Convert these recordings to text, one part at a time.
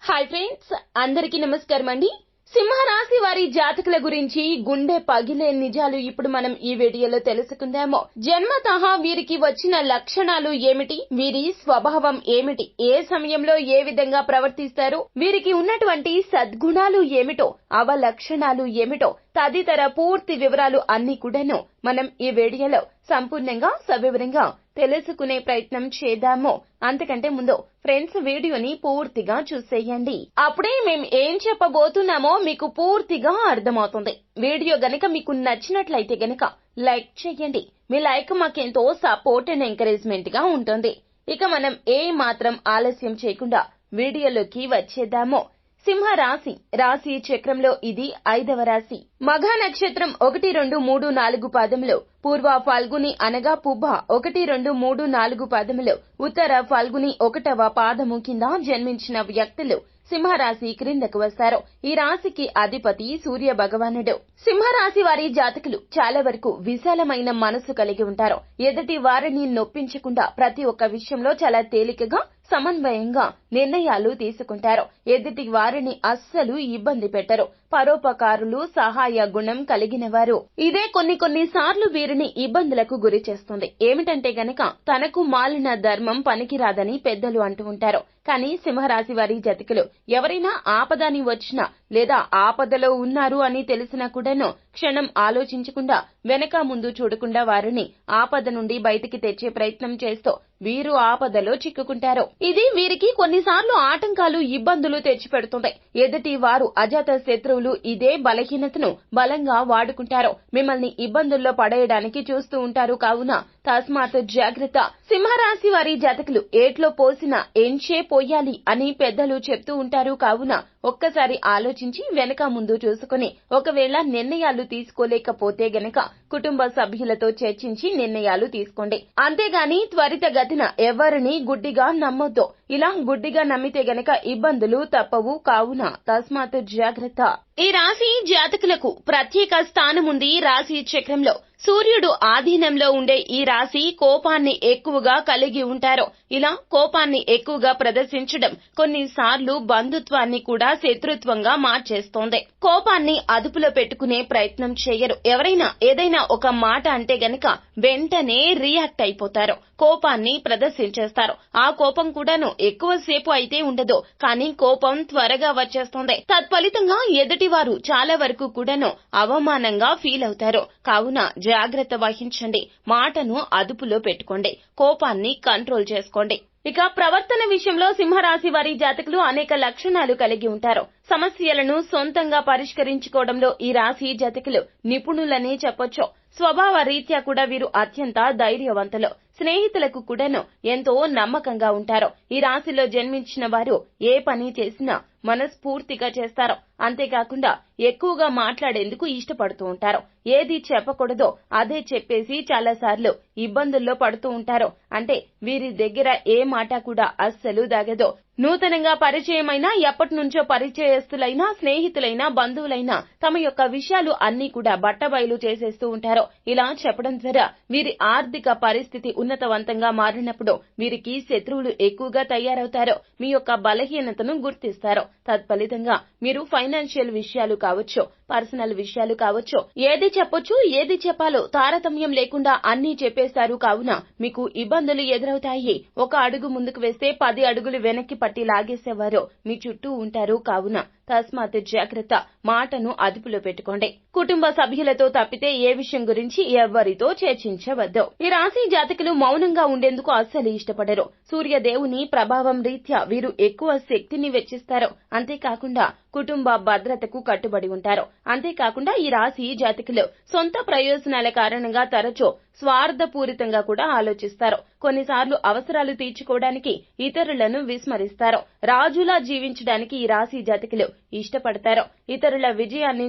Hi friends, అందరికీ నమస్కారం అండి. సింహరాశి వారి జాతకుల గురించి గుండె పగిలే నిజాలు ఇప్పుడు మనం ఈ వీడియోలో తెలుసుకుందాము. జన్మతః వీరికి వచ్చిన లక్షణాలు ఏమిటి, వీరి స్వభావం ఏమిటి, ఏ సమయంలో ఏ విధంగా ప్రవర్తిస్తారు, వీరికి ఉన్నటువంటి సద్గుణాలు ఏమిటో, అవలక్షణాలు ఏమిటో తదితర పూర్తి వివరాలు అన్ని కూడాను మనం ఈ వీడియోలో సంపూర్ణంగా సవివరంగా తెలుసుకునే ప్రయత్నం చేద్దాము. అంతకంటే ముందు ఫ్రెండ్స్, వీడియోని పూర్తిగా చూసేయండి. అప్పుడే మేము ఏం చెప్పబోతున్నామో మీకు పూర్తిగా అర్థమవుతుంది. వీడియో గనక మీకు నచ్చినట్లయితే గనక లైక్ చేయండి. మీ లైక్ మాకెంతో సపోర్ట్ అండ్ ఎంకరేజ్మెంట్ గా ఉంటుంది. ఇక మనం ఏ మాత్రం ఆలస్యం చేయకుండా వీడియోలోకి వచ్చేద్దాము. సింహరాశి రాశి చక్రంలో ఇది 5వ రాశి. మఘ నక్షత్రం 1, 2, 3, 4 పాదములు, పూర్వ ఫల్గుని అనగా పుబ్బ 1, 2, 3, 4 పాదములు, ఉత్తర ఫల్గుని 1వ పాదము కింద జన్మించిన వ్యక్తులు సింహరాశి క్రిందకు వస్తారు. ఈ రాశికి అధిపతి సూర్య భగవానుడు. సింహరాశి వారి జాతకులు చాలా వరకు విశాలమైన మనసు కలిగి ఉంటారు. ఎదుటి వారిని నొప్పించకుండా ప్రతి ఒక్క విషయంలో చాలా తేలికగా సమన్వయంగా నిర్ణయాలు తీసుకుంటారు. ఎదుటి వారిని అస్సలు ఇబ్బంది పెట్టరు. పరోపకారులు, సహాయ గుణం కలిగిన వారు. ఇదే కొన్ని సార్లు వీరిని ఇబ్బందులకు గురి చేస్తుంది. ఏమిటంటే గనక తనకు మాలిన ధర్మం పనికిరాదని పెద్దలు అంటూ ఉంటారు. కానీ సింహరాశి వారి జాతకులు ఎవరైనా ఆపదని వచ్చినా లేదా ఆపదలో ఉన్నారు అని తెలిసినా కూడాను క్షణం ఆలోచించకుండా వెనక ముందు చూడకుండా వారిని ఆపద నుండి బయటికి తెచ్చే ప్రయత్నం చేస్తూ వీరు ఆపదలో చిక్కుకుంటారు. ఇది వీరికి కొన్నిసార్లు ఆటంకాలు, ఇబ్బందులు తెచ్చిపెడుతుంది. ఎదుటి వారు అజాత శత్రువులు ఇదే బలహీనతను బలంగా వాడుకుంటారు. మిమ్మల్ని ఇబ్బందుల్లో పడేయడానికి చూస్తూ ఉంటారు. కావున తస్మాత్ జాగ్రత్త. సింహరాశి వారి జాతకులు ఏట్లో పోసిన ఎంచే పోయాలి అని పెద్దలు చెప్తూ ఉంటారు. కావున ఒక్కసారి ఆలోచించి వెనక ముందు చూసుకుని ఒకవేళ నిర్ణయాలు తీసుకోలేకపోతే గనక కుటుంబ సభ్యులతో చర్చించి నిర్ణయాలు తీసుకోండి. అంతేగాని త్వరితగతిన ఎవరిని గుడ్డిగా నమ్మొద్దు. ఇలా గుడ్డిగా నమ్మితే గనక ఇబ్బందులు తప్పవు. కావున తస్మాత్ జాగ్రత్త. ఈ రాశి జాతకులకు ప్రత్యేక స్థానముంది. రాశి చక్రంలో సూర్యుడు ఆధీనంలో ఉండే ఈ రాశి కోపాన్ని ఎక్కువగా కలిగి ఉంటారు. ఇలా కోపాన్ని ఎక్కువగా ప్రదర్శించడం కొన్నిసార్లు బంధుత్వాన్ని కూడా శత్రుత్వంగా మార్చేస్తోంది. కోపాన్ని అదుపులో పెట్టుకునే ప్రయత్నం చేయరు. ఎవరైనా ఏదైనా ఒక మాట అంటే గనక వెంటనే రియాక్ట్ అయిపోతారు. కోపాన్ని ప్రదర్శించేస్తారు. ఆ కోపం కూడాను ఎక్కువసేపు అయితే ఉండదు, కానీ కోపం త్వరగా వచ్చేస్తుంది. తత్ఫలితంగా ఎదుటివారు చాలా వరకు కూడాను అవమానంగా ఫీల్ అవుతారు. కావున జాగ్రత్త వహించండి. మాటను అదుపులో పెట్టుకోండి. కోపాన్ని కంట్రోల్ చేసుకోండి. ఇక ప్రవర్తన విషయంలో సింహరాశి వారి జాతకులు అనేక లక్షణాలు కలిగి ఉంటారు. సమస్యలను సొంతంగా పరిష్కరించుకోవడంలో ఈ రాశి జాతకులు నిపుణులనే చెప్పొచ్చు. స్వభావ రీత్యా కూడా వీరు అత్యంత ధైర్యవంతులు. స్నేహితులకు కూడాను ఎంతో నమ్మకంగా ఉంటారు. ఈ రాశిలో జన్మించిన వారు ఏ పని చేసినా మనస్ఫూర్తిగా చేస్తారు. అంతేకాకుండా ఎక్కువగా మాట్లాడేందుకు ఇష్టపడుతూ ఉంటారు. ఏది చెప్పకూడదో అదే చెప్పేసి చాలా సార్లు ఇబ్బందుల్లో పడుతూ ఉంటారు. అంటే వీరి దగ్గర ఏ మాట కూడా అస్సలు దాగదు. నూతనంగా పరిచయమైనా, ఎప్పటి నుంచో పరిచయస్తులైనా, స్నేహితులైనా, బంధువులైనా తమ యొక్క విషయాలు అన్ని కూడా బట్టబయలు చేసేస్తూ ఉంటారు. ఇలా చెప్పడం ద్వారా వీరి ఆర్థిక పరిస్థితి ఉన్నతవంతంగా మారినప్పుడు వీరికి శత్రువులు ఎక్కువగా తయారవుతారు. మీ యొక్క బలహీనతను గుర్తిస్తారు. తత్ఫలితంగా మీరు ఫైనాన్షియల్ విషయాలు కావచ్చు, పర్సనల్ విషయాలు కావచ్చు, ఏది చెప్పొచ్చు, ఏది చెప్పాలో తారతమ్యం లేకుండా అన్నీ చెప్పేస్తారు. కావున మీకు ఇబ్బందులు ఎదురవుతాయి. ఒక అడుగు ముందుకు వేస్తే 10 అడుగులు వెనక్కి పట్టి లాగేసేవారు మీ చుట్టూ ఉంటారు. కావున తస్మాత్ జాగ్రత్త. మాటను అదుపులో పెట్టుకోండి. కుటుంబ సభ్యులతో తప్పితే ఏ విషయం గురించి ఎవరితో చర్చించవద్దు. ఈ రాశి జాతకులు మౌనంగా ఉండేందుకు అస్సలు ఇష్టపడరు. సూర్యదేవుని ప్రభావం రీత్యా వీరు ఎక్కువ శక్తిని వెచ్చిస్తారు. అంతేకాకుండా కుటుంబ భద్రతకు కట్టుబడి ఉంటారు. అంతేకాకుండా ఈ రాశి జాతకులు సొంత ప్రయోజనాల కారణంగా తరచూ స్వార్థపూరితంగా కూడా ఆలోచిస్తారు. కొన్నిసార్లు అవసరాలు తీర్చుకోవడానికి ఇతరులను విస్మరిస్తారు. రాజులా జీవించడానికి ఈ రాశి జాతకులు ఇష్టపడతారు. ఇతరుల విజయాన్ని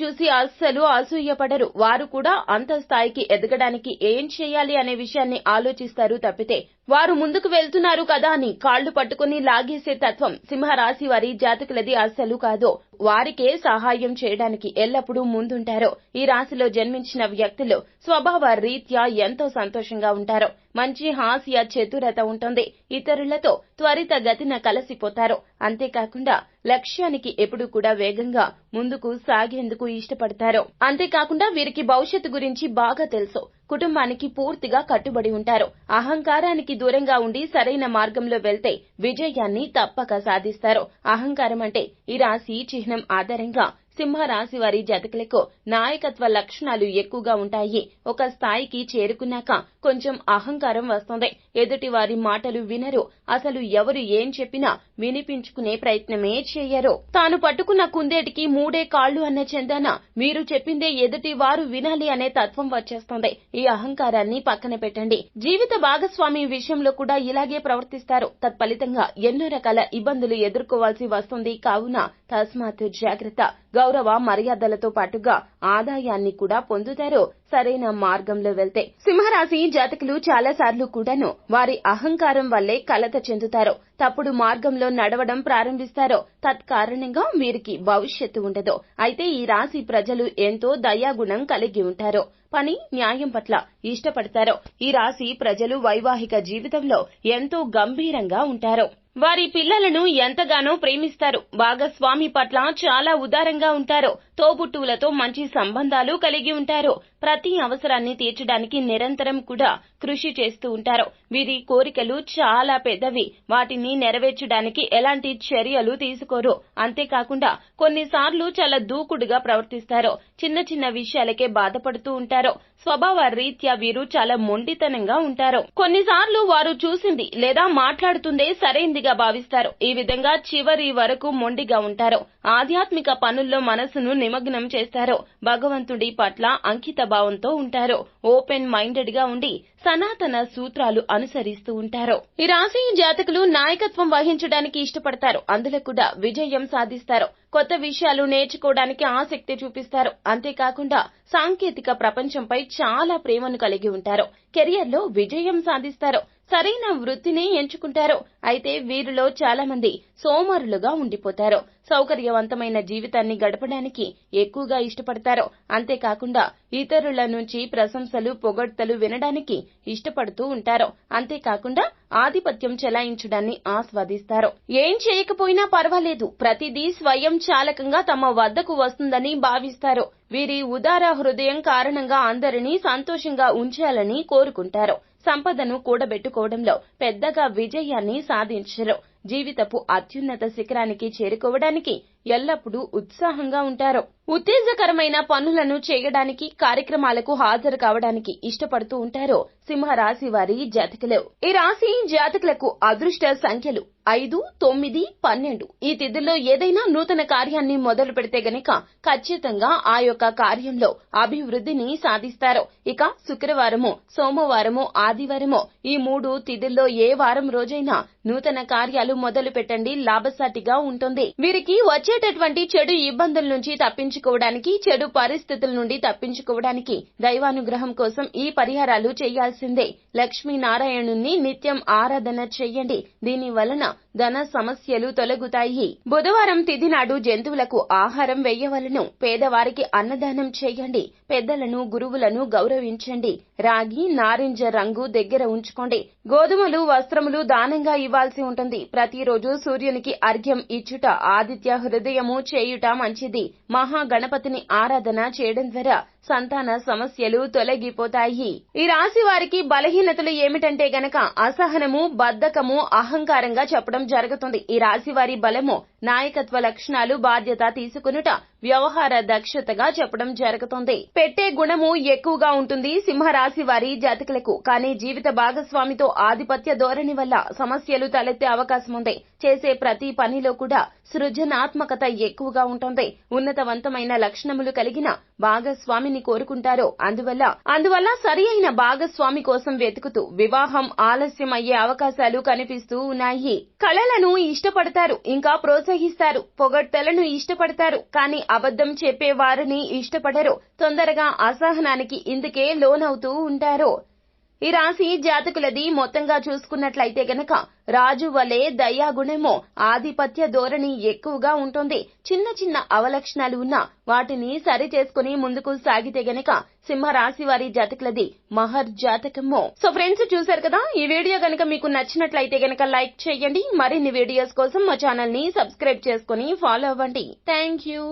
చూసి అస్సలు అసూయపడరు. వారు కూడా అంత స్థాయికి ఎదగడానికి ఏం చేయాలి అనే విషయాన్ని ఆలోచిస్తారు తప్పితే వారు ముందుకు వెళ్తున్నారు కదా అని కాళ్లు పట్టుకుని లాగేసే తత్వం సింహరాశి వారి జాతకులది అస్సలు కాదు. వారికే సహాయం చేయడానికి ఎల్లప్పుడూ ముందుంటారు. ఈ రాశిలో జన్మించిన వ్యక్తులు స్వభావ రీత్యా ఎంతో సంతోషంగా ఉంటారు. మంచి హాస్య చతురత ఉంటుంది. ఇతరులతో త్వరితగతిన కలిసిపోతారు. అంతేకాకుండా లక్ష్యానికి ఎప్పుడూ కూడా వేగంగా ముందుకు సాగేందుకు ఇష్టపడతారు. అంతేకాకుండా వీరికి భవిష్యత్తు గురించి బాగా తెలుసు. కుటుంబానికి పూర్తిగా కట్టుబడి ఉంటారు. అహంకారానికి దూరంగా ఉండి సరైన మార్గంలో వెళ్తే విజయాన్ని తప్పక సాధిస్తారు. అహంకారం అంటే ఈ రాశి చిహ్నం ఆధారంగా సింహరాశి వారి జాతకులకు నాయకత్వ లక్షణాలు ఎక్కువగా ఉంటాయి. ఒక స్థాయికి చేరుకున్నాక కొంచెం అహంకారం వస్తుంది. ఎదుటి వారి మాటలు వినరు. అసలు ఎవరు ఏం చెప్పినా వినిపించుకునే ప్రయత్నమే చేయరు. తాను పట్టుకున్న కుందేటికి మూడే కాళ్లు అన్న చందాన మీరు చెప్పిందే ఎదుటి వారు వినాలి అనే తత్వం వచ్చేస్తుంది. ఈ అహంకారాన్ని పక్కన పెట్టండి. జీవిత భాగస్వామి విషయంలో కూడా ఇలాగే ప్రవర్తిస్తారు. తత్ఫలితంగా ఎన్నో రకాల ఇబ్బందులు ఎదుర్కోవాల్సి వస్తుంది. కావున తస్మాత్ జాగ్రత్త. గౌరవ మర్యాదలతో పాటుగా ఆదాయాన్ని కూడా పొందుతారు సరైన మార్గంలో వెళ్తే. సింహరాశి జాతకులు చాలా సార్లు కూడాను వారి అహంకారం వల్లే కలత చెందుతారు. తప్పుడు మార్గంలో నడవడం ప్రారంభిస్తారు. తత్కారణంగా వీరికి భవిష్యత్తు ఉండదు. అయితే ఈ రాశి ప్రజలు ఎంతో దయాగుణం కలిగి ఉంటారు. పని న్యాయం పట్ల ఇష్టపడతారు. ఈ రాశి ప్రజలు వైవాహిక జీవితంలో ఎంతో గంభీరంగా ఉంటారు. వారి పిల్లలను ఎంతగానో ప్రేమిస్తారు. భాగస్వామి పట్ల చాలా ఉదారంగా ఉంటారు. తోబుట్టువులతో మంచి సంబంధాలు కలిగి ఉంటారు. ప్రతి అవసరాన్ని తీర్చడానికి నిరంతరం కూడా కృషి చేస్తూ ఉంటారు. వీరి కోరికలు చాలా పెద్దవి. వాటిని నెరవేర్చడానికి ఎలాంటి చర్యలు తీసుకోరు. అంతేకాకుండా కొన్నిసార్లు చాలా దూకుడుగా ప్రవర్తిస్తారు. చిన్న చిన్న విషయాలకే బాధపడుతూ ఉంటారు. స్వభావ రీత్యా వీరు చాలా మొండితనంగా ఉంటారు. కొన్నిసార్లు వారు చూసింది లేదా మాట్లాడుతుందే సరైందిగా భావిస్తారు. ఈ విధంగా చివరి వరకు మొండిగా ఉంటారు. ఆధ్యాత్మిక పనుల్లో మనసును నిమగ్నం చేస్తారు. భగవంతుడి పట్ల అంకిత భావంతో ఉంటారు. ఓపెన్ మైండెడ్ గా ఉండి సనాతన సూత్రాలు అనుసరిస్తూ ఉంటారు. ఈ రాశి జాతకులు నాయకత్వం వహించడానికి ఇష్టపడతారు. అందులో కూడా విజయం సాధిస్తారు. కొత్త విషయాలు నేర్చుకోవడానికి ఆసక్తి చూపిస్తారు. అంతేకాకుండా సాంకేతిక ప్రపంచంపై చాలా ప్రేమను కలిగి ఉంటారు. కెరియర్ లో విజయం సాధిస్తారు. సరైన వృత్తిని ఎంచుకుంటారు. అయితే వీరిలో చాలా మంది సోమరులుగా ఉండిపోతారు. సౌకర్యవంతమైన జీవితాన్ని గడపడానికి ఎక్కువగా ఇష్టపడతారు. అంతేకాకుండా ఇతరుల నుంచి ప్రశంసలు పొగడ్తలు వినడానికి ఇష్టపడుతూ ఉంటారు. అంతేకాకుండా ఆధిపత్యం చెలాయించడాన్ని ఆస్వాదిస్తారు. ఏం చేయకపోయినా పర్వాలేదు, ప్రతిదీ స్వయం చాలకంగా తమ వద్దకు వస్తుందని భావిస్తారు. వీరి ఉదార హృదయం కారణంగా అందరినీ సంతోషంగా ఉంచాలని కోరుకుంటారు. సంపదను కూడబెట్టుకోవడంలో పెద్దగా విజయాన్ని సాధించరు. జీవితపు అత్యున్నత శిఖరానికి చేరుకోవడానికి ఎల్లప్పుడూ ఉత్సాహంగా ఉంటారు. ఉత్తేజకరమైన పనులను చేయడానికి, కార్యక్రమాలకు హాజరు కావడానికి ఇష్టపడుతూ ఉంటారు సింహరాశి వారి జాతకులు. ఈ రాశి జాతకులకు అదృష్ట సంఖ్యలు 5, 9, 12. ఈ తిథుల్లో ఏదైనా నూతన కార్యాన్ని మొదలు పెడితే గనక ఖచ్చితంగా ఆ యొక్క కార్యంలో అభివృద్ధిని సాధిస్తారు. ఇక శుక్రవారము, సోమవారము, ఆదివారము ఈ 3 తిథుల్లో ఏ వారం రోజైనా నూతన కార్యాలు మొదలు పెట్టండి. లాభసాటిగా ఉంటుంది. వీరికి వచ్చేటటువంటి చెడు ఇబ్బందుల నుంచి తప్పించుకోవడానికి, చెడు పరిస్థితుల నుండి తప్పించుకోవడానికి దైవానుగ్రహం కోసం ఈ పరిహారాలు చేయాల్సిందే. లక్ష్మీనారాయణుణ్ణి నిత్యం ఆరాధన చెయ్యండి. దీని వలన ధన సమస్యలు తొలగుతాయి. బుధవారం తిథి నాడు జంతువులకు ఆహారం వేయవలను. పేదవారికి అన్నదానం చేయండి. పెద్దలను, గురువులను గౌరవించండి. రాగి, నారింజ రంగు దగ్గర ఉంచుకోండి. గోధుమలు, వస్త్రములు దానంగా ఇవ్వాల్సి ఉంటుంది. ప్రతిరోజు సూర్యునికి అర్ఘ్యం ఇచ్చుట, ఆదిత్య హృదయము చేయుట మంచిది. మహాగణపతిని ఆరాధన చేయడం ద్వారా సంతాన సమస్యలు తొలగిపోతాయి. ఈ రాశి వారికి బలహీనతలు ఏమిటంటే గనక అసహనము, బద్ధకము, అహంకారంగా చెప్పడం జరుగుతుంది. ఈ రాశి వారి బలము నాయకత్వ లక్షణాలు, బాధ్యత తీసుకునుట, వ్యవహార దక్షతగా చెప్పడం జరుగుతుంది. పెట్టే గుణము ఎక్కువగా ఉంటుంది సింహరాశి వారి జాతకులకు. కానీ జీవిత భాగస్వామితో ఆధిపత్య ధోరణి వల్ల సమస్యలు తలెత్తే అవకాశం ఉంది. చేసే ప్రతి పనిలో కూడా సృజనాత్మకత ఎక్కువగా ఉంటుంది. ఉన్నతవంతమైన లక్షణములు కలిగిన భాగస్వామిని కోరుకుంటారు. అందువల్ల సరి అయిన భాగస్వామి కోసం వెతుకుతూ వివాహం ఆలస్యం అయ్యే అవకాశాలు కనిపిస్తూ ఉన్నాయి. కళలను ఇష్టపడతారు, ఇంకా ప్రోత్సహిస్తారు. పొగడ్తలను ఇష్టపడతారు, కానీ అబద్ధం చెప్పే వారిని ఇష్టపడరు. తొందరగా అసహనానికి ఇందుకే లోనవుతూ ఉంటారు. ఈ రాశి జాతకులది మొత్తంగా చూసుకున్నట్లయితే గనక రాజు వలె దయాగుణము, ఆధిపత్య ధోరణి ఎక్కువగా ఉంటుంది. చిన్న చిన్న అవలక్షణాలు ఉన్నా వాటిని సరి చేసుకుని ముందుకు సాగితే గనక సింహరాశి వారి జాతకులది మహర్ జాతకము. సో ఫ్రెండ్స్, చూసారు కదా, ఈ వీడియో గనక మీకు నచ్చినట్లయితే గనక లైక్ చేయండి. మరిన్ని వీడియోస్ కోసం మా ఛానల్ ని సబ్స్క్రైబ్ చేసుకుని ఫాలో అవ్వండి. Thank you.